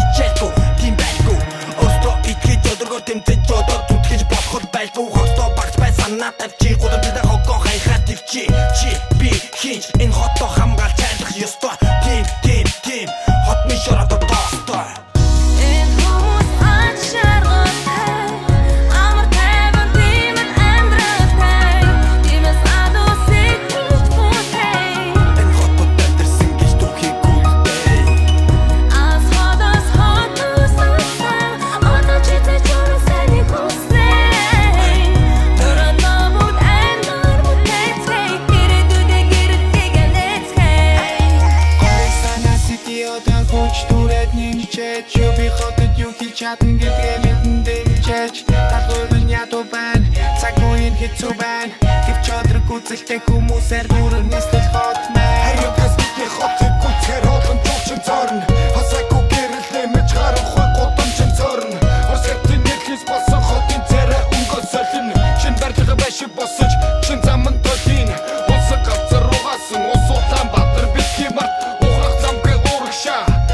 хичээлгүй тийм байлгүй Өөртөө итгэж өдөргөө тэмцэж өдөө зүтгэж болоход байлгүй Хостоо багц бай санаа тавьчи гудамжтай хогоо хайхаа төвчи чи би хинч энэ хотоо хамгаалж айлах ёстой тийм хот ми шорото тоостой Би хотод юу хийж чадна гэдгээ мэдэн дэмжиж Талгүйг нь ядуу байна Цаг үеийн хэцүү байна Гэвч өдрөг үзэлтэй хүмүүсээр дүүрэн нэслэл хот мэн Хариугаас бидний хотыг гүцхээр олон чуулчин зорно Хасаагүй гэрэлээ мэж гарахгүй гудамжин зорно Орсгатын нэрхээс болсон хотын царай өнгөө солино Шин барилга байшиг босож шин заман толин Улсын газар угаасан усуудлан бадар битгий март Ухрах замгүй урагшаа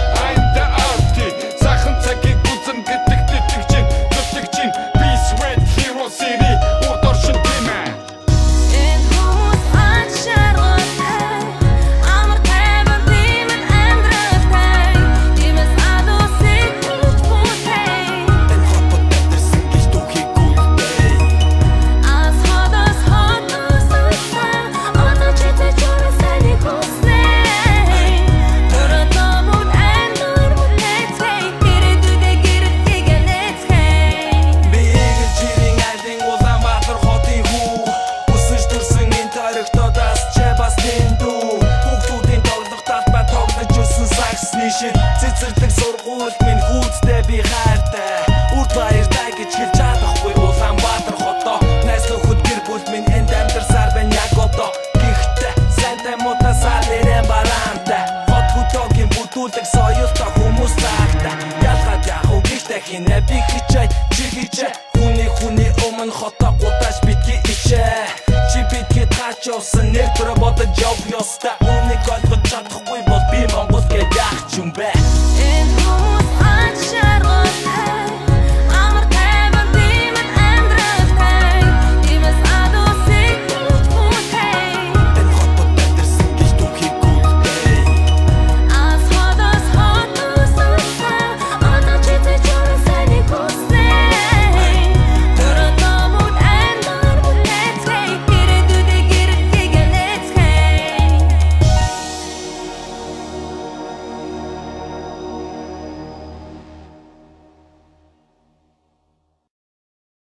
Цэцэрлэг сургууль минь хүүдтэй би хайртай Үрд баяртай гэж хэлж чадахгүй Улаанбаатар хотоо Найз нөхөд гэр бүл минь энд амьдарсаар байна яг одоо Гэхдээ сайнтай муутай сар нэрэн бараантай Хот хөдөөгийн бүтүүлэг соёлтой хүмүүс таагтай Ялгаад яах уу гэхдээ хинэ би хичээ чи хичээ